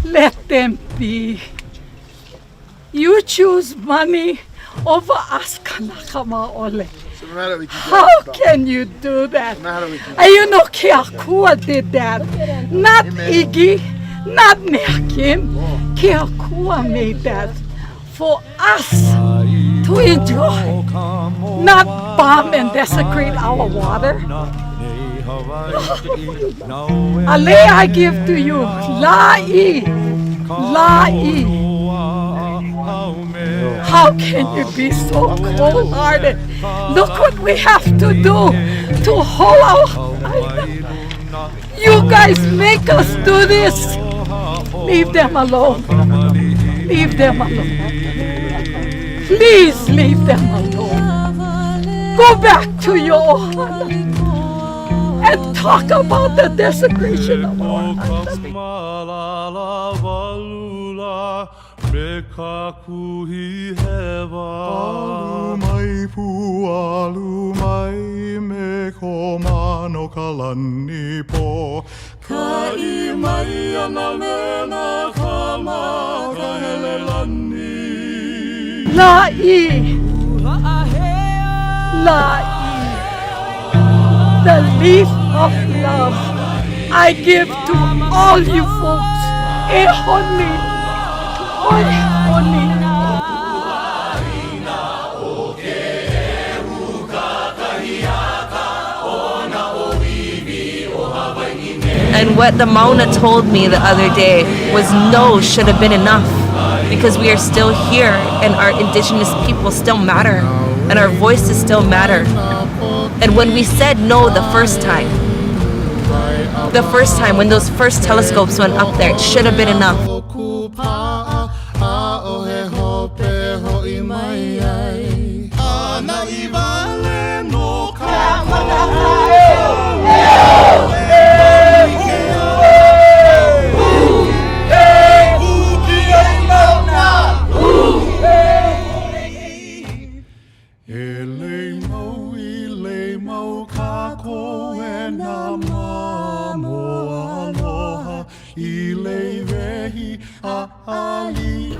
Let them be. You choose money over us, Kanakama Ole. How can you do that? And you know Keakua did that. Not Iggy, not Neakim. Keakua made that for us to enjoy. Not bomb and desecrate our water. Ale, I give to you. La'i. La'i. How can you be so cold-hearted? Look what we have to do to hold our... You guys make us do this. Leave them alone. Leave them alone. Please leave them alone. Go back to your and talk about the desecration of our Alumai pu alumai me ko mano kalani po Kai mai ana me na kama kahelelani La'i. La'i. The leaf of love I give to all you folks. Ehoni. Ehoni. And what the Mauna told me the other day was no should have been enough, because we are still here and our indigenous people still matter and our voices still matter. And when we said no the first time when those first telescopes went up there, it should have been enough.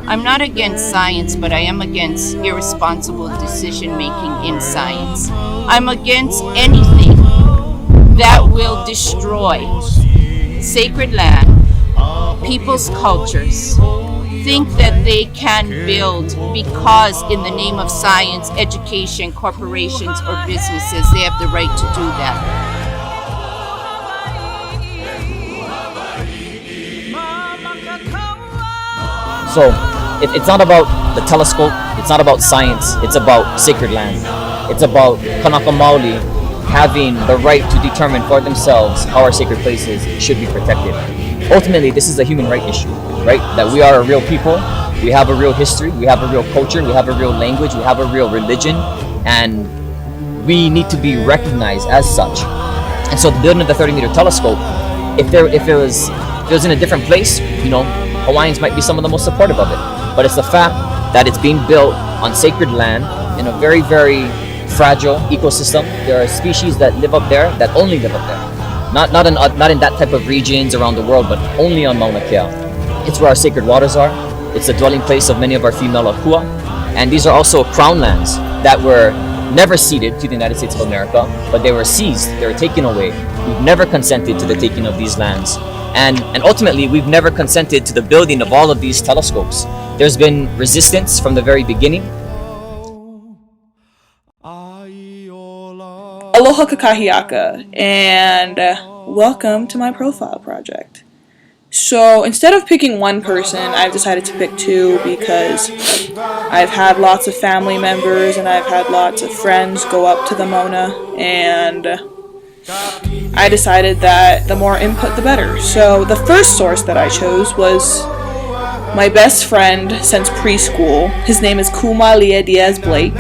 I'm not against science, but I am against irresponsible decision-making in science. I'm against anything that will destroy sacred land, people's cultures, think that they can build because in the name of science, education, corporations, or businesses, they have the right to do that. So it's not about the telescope, it's not about science, it's about sacred land. It's about Kanaka Maoli having the right to determine for themselves how our sacred places should be protected. Ultimately, this is a human right issue, right? That we are a real people, we have a real history, we have a real culture, we have a real language, we have a real religion, and we need to be recognized as such. And so the building of the 30-meter telescope, if it was in a different place, you know, Hawaiians might be some of the most supportive of it. But it's the fact that it's being built on sacred land in a very, very fragile ecosystem. There are species that live up there that only live up there. Not in that type of regions around the world, but only on Mauna Kea. It's where our sacred waters are. It's the dwelling place of many of our female akua. And these are also crown lands that were never ceded to the United States of America, but they were seized, they were taken away. We've never consented to the taking of these lands. And ultimately, we've never consented to the building of all of these telescopes. There's been resistance from the very beginning. Aloha kakahiaka, and welcome to my profile project. So instead of picking one person, I've decided to pick two because I've had lots of family members and I've had lots of friends go up to the Mauna, and I decided that the more input the better. So the first source that I chose was my best friend since preschool. His name is Kumalia Diaz Blake.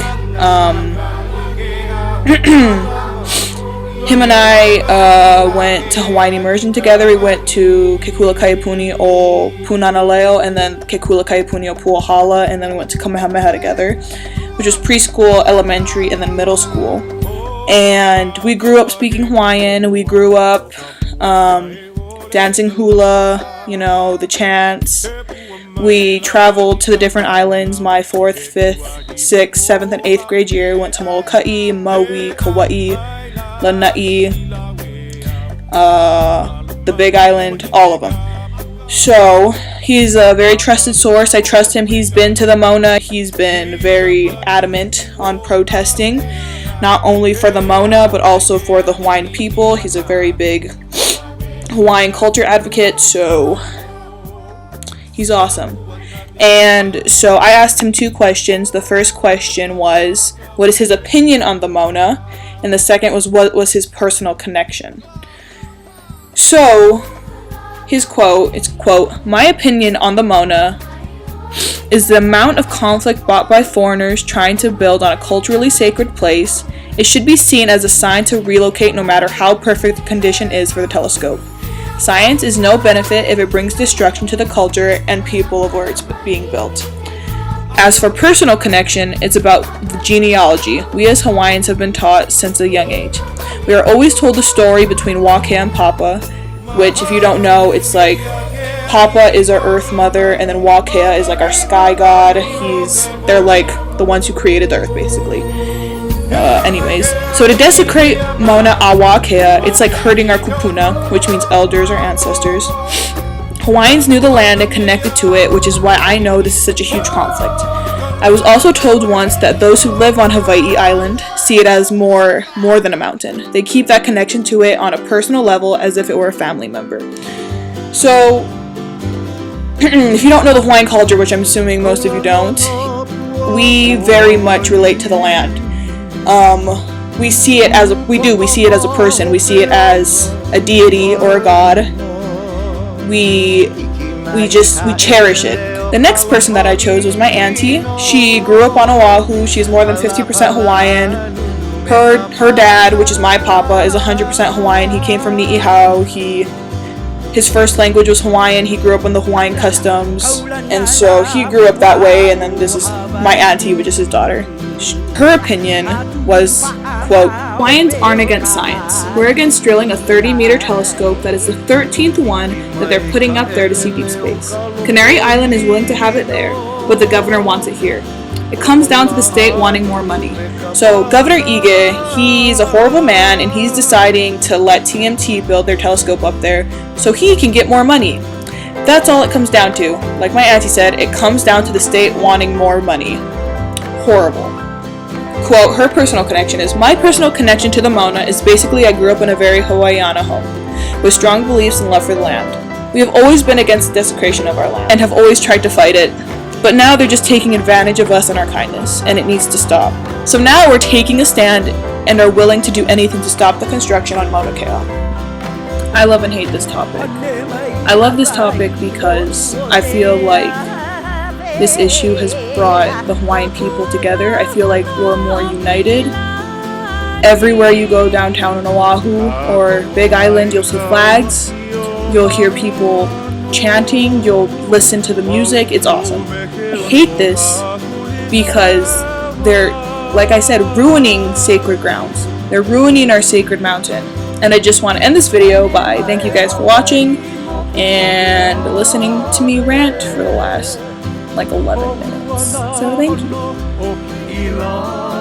Him and I went to Hawaiian immersion together. We went to Kekula Kaipuni o Punanaleo, and then Kekula Kaipuni o Puahala, and then we went to Kamehameha together, which was preschool, elementary, and then middle school. And we grew up speaking Hawaiian. We grew up dancing hula, the chants. We traveled to the different islands. My 4th, 5th, 6th, 7th, and 8th grade year went to Molokai, Maui, Kauai, Lanai, the Big Island, all of them. So he's a very trusted source. I trust him. He's been to the Mauna. He's been very adamant on protesting, not only for the Mauna, but also for the Hawaiian people. He's a very big Hawaiian culture advocate, so he's awesome. And so I asked him 2 questions. The first question was, what is his opinion on the Mauna? And the second was, what was his personal connection? So his quote, it's quote, "My opinion on the Mauna is the amount of conflict brought by foreigners trying to build on a culturally sacred place. It should be seen as a sign to relocate no matter how perfect the condition is for the telescope. Science is no benefit if it brings destruction to the culture and people of where it's being built. As for personal connection, it's about the genealogy we as Hawaiians have been taught since a young age. We are always told the story between Mauna Kea and Papa, which, if you don't know, it's like Papa is our Earth Mother, and then Mauna Kea is like our Sky God. They're like the ones who created the Earth, basically. Anyways, so to desecrate Mauna Kea, it's like hurting our kupuna, which means elders or ancestors. Hawaiians knew the land and connected to it, which is why I know this is such a huge conflict. I was also told once that those who live on Hawaii Island see it as more than a mountain. They keep that connection to it on a personal level as if it were a family member. So, if you don't know the Hawaiian culture, which I'm assuming most of you don't, we very much relate to the land. We see it as a person. We see it as a deity or a god. We cherish it. The next person that I chose was my auntie. She grew up on Oahu. She's more than 50% Hawaiian. Her dad, which is my papa, is 100% Hawaiian. He came from Ni'ihau. His first language was Hawaiian. He grew up in the Hawaiian customs, and so he grew up that way. And then this is my auntie, which is his daughter. Her opinion was, quote, "Hawaiians aren't against science. We're against drilling a 30-meter telescope that is the 13th one that they're putting up there to see deep space. Canary Island is willing to have it there, but the governor wants it here. It comes down to the state wanting more money. So Governor Ige, he's a horrible man, and he's deciding to let TMT build their telescope up there so he can get more money. That's all it comes down to. Like my auntie said, it comes down to the state wanting more money. Horrible." Quote, her personal connection is, "My personal connection to the Mauna is basically I grew up in a very Hawaiiana home, with strong beliefs and love for the land. We have always been against the desecration of our land, and have always tried to fight it. But now they're just taking advantage of us and our kindness, and it needs to stop. So now we're taking a stand and are willing to do anything to stop the construction on Mauna Kea." I love and hate this topic. I love this topic because I feel like this issue has brought the Hawaiian people together. I feel like we're more united. Everywhere you go downtown on Oahu or Big Island, you'll see flags. You'll hear people chanting. You'll listen to the music. It's awesome. I hate this because they're, like I said, ruining sacred grounds. They're ruining our sacred mountain. And I just want to end this video by thank you guys for watching and listening to me rant for the last 11 minutes. So thank you.